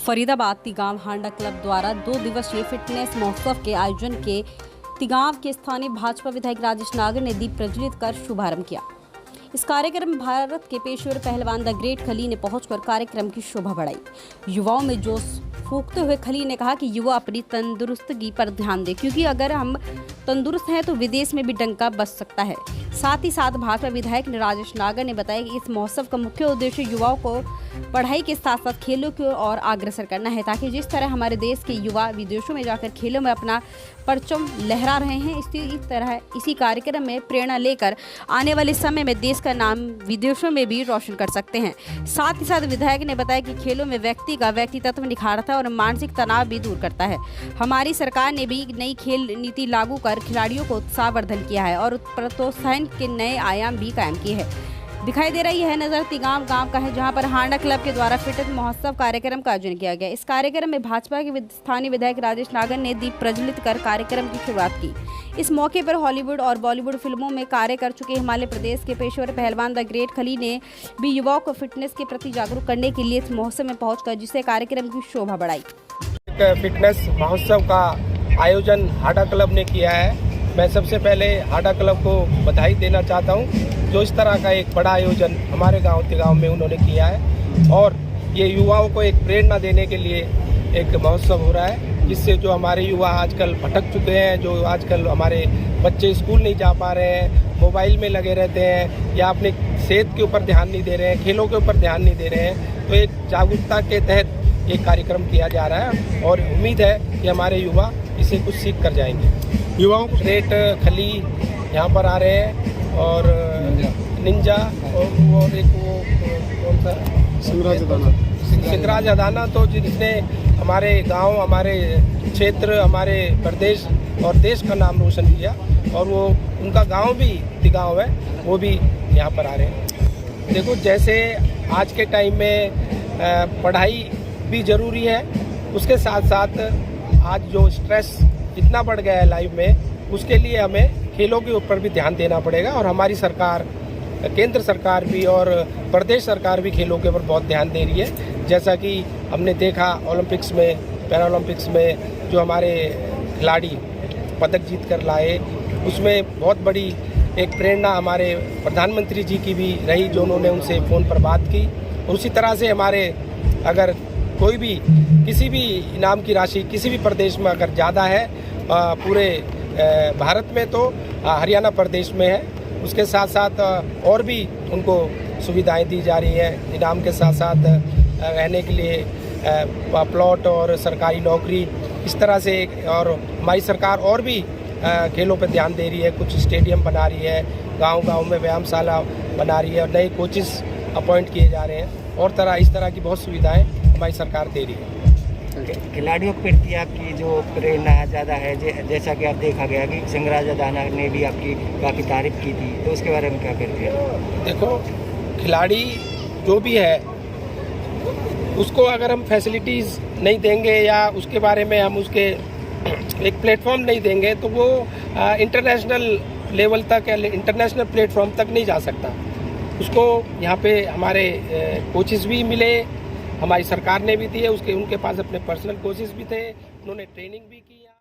फरीदाबाद तिगांव हांडा club द्वारा 2 दिवसीय fitness महोत्सव के आयोजन के तिगांव के स्थानीय भाजपा विधायक राजेश नागर ने दीप प्रज्वलित कर शुभारंभ किया। इस कार्यक्रम में भारत के पेशेवर पहलवान द ग्रेट खली ने पहुंचकर कार्यक्रम की शोभा बढ़ाई। युवाओं में जोश फूंकते हुए खली ने कहा कि युवा अपनी तंदुरुस्ती पर ध्यान दें, क्योंकि अगर हम तंदुरुस्त हैं तो विदेश में भी डंका बज सकता है। साथ ही साथ भाजपा विधायक राजेश नागर ने बताया कि इस महोत्सव का मुख्य उद्देश्य युवाओं को पढ़ाई के साथ साथ खेलों की ओर अग्रसर करना है, ताकि जिस तरह हमारे देश के युवा विदेशों में जाकर खेलों में अपना परचम लहरा रहे हैं, इस तरह इसी कार्यक्रम में प्रेरणा लेकर आने वाले समय में देश का नाम विदेशों में भी रोशन कर सकते हैं। साथ ही साथ विधायक ने बताया कि खेलों में व्यक्ति का व्यक्तित्व निखारता है और मानसिक तनाव भी दूर करता है। हमारी सरकार ने भी नई खेल नीति लागू कर खिलाड़ियों को उत्साहवर्धन किया है और प्रोत्साहन के नए आयाम भी कायम किए हैं। दिखाई दे रही है नजर तिगांव गांव का है, जहां पर हांडा क्लब के द्वारा फिटनेस महोत्सव कार्यक्रम का आयोजन किया गया। इस कार्यक्रम में भाजपा के स्थानीय विधायक राजेश नागर ने दीप प्रज्वलित कर कार्यक्रम की शुरुआत की। इस मौके पर हॉलीवुड और बॉलीवुड फिल्मों में कार्य कर चुके हिमाचल प्रदेश के पेशेवर पहलवान द ग्रेट खली ने भी युवाओं को फिटनेस के प्रति जागरूक करने के लिए इस महोत्सव में पहुंचकर जिससे कार्यक्रम की शोभा बढ़ाई। फिटनेस महोत्सव का आयोजन हांडा क्लब ने किया है। मैं सबसे पहले हांडा क्लब को बधाई देना चाहता हूं, जो इस तरह का एक बड़ा आयोजन हमारे गांव तिगांव में उन्होंने किया है और ये युवाओं को एक प्रेरणा देने के लिए एक महोत्सव हो रहा है, जिससे जो हमारे युवा आजकल भटक चुके हैं, जो आजकल हमारे बच्चे स्कूल नहीं जा पा रहे हैं, मोबाइल में लगे रहते हैं या अपने सेहत के ऊपर ध्यान नहीं दे रहे हैं, खेलों के ऊपर ध्यान नहीं दे रहे हैं, तो एक जागरूकता के तहत ये कार्यक्रम किया जा रहा है और उम्मीद है कि हमारे युवा इसे कुछ सीख कर जाएंगे। युवाओं को ग्रेट खली यहाँ पर आ रहे हैं और निंजा और एक वो कौन सा सिंगराज अदाना, तो जिसने हमारे गांव, हमारे क्षेत्र, हमारे प्रदेश और देश का नाम रोशन किया और वो उनका गांव भी तिगांव है, वो भी यहाँ पर आ रहे हैं। देखो, जैसे आज के टाइम में पढ़ाई भी ज़रूरी है, उसके साथ साथ आज जो स्ट्रेस इतना बढ़ गया है लाइफ में, उसके लिए हमें खेलों के ऊपर भी ध्यान देना पड़ेगा और हमारी सरकार, केंद्र सरकार भी और प्रदेश सरकार भी खेलों के ऊपर बहुत ध्यान दे रही है। जैसा कि हमने देखा ओलंपिक्स में, पैरालंपिक्स में जो हमारे खिलाड़ी पदक जीत कर लाए, उसमें बहुत बड़ी एक प्रेरणा हमारे प्रधानमंत्री जी की भी रही, जो उन्होंने उनसे फ़ोन पर बात की। उसी तरह से हमारे अगर कोई भी किसी भी इनाम की राशि किसी भी प्रदेश में अगर ज़्यादा है, पूरे भारत में तो हरियाणा प्रदेश में है, उसके साथ साथ और भी उनको सुविधाएं दी जा रही हैं। इनाम के साथ साथ रहने के लिए प्लॉट और सरकारी नौकरी, इस तरह से। और हमारी सरकार और भी खेलों पर ध्यान दे रही है, कुछ स्टेडियम बना रही है, गांव-गांव में व्यायामशाला बना रही है और नए कोचेस अपॉइंट किए जा रहे हैं और इस तरह की बहुत सुविधाएं हमारी सरकार दे रही है। खिलाड़ियों के प्रति आपकी जो प्रेरणा ज़्यादा है, जैसा कि आप देखा गया कि सिंगराज अदाना ने भी आपकी काफ़ी तारीफ की थी, तो उसके बारे में क्या कहते हैं? देखो, खिलाड़ी जो भी है उसको अगर हम फैसिलिटीज़ नहीं देंगे या उसके बारे में हम उसके एक प्लेटफॉर्म नहीं देंगे, तो वो इंटरनेशनल लेवल तक या इंटरनेशनल प्लेटफॉर्म तक नहीं जा सकता। उसको यहाँ पे हमारे कोचेस भी मिले, हमारी सरकार ने भी दिए, उनके पास अपने पर्सनल कोचेस भी थे, उन्होंने ट्रेनिंग भी की।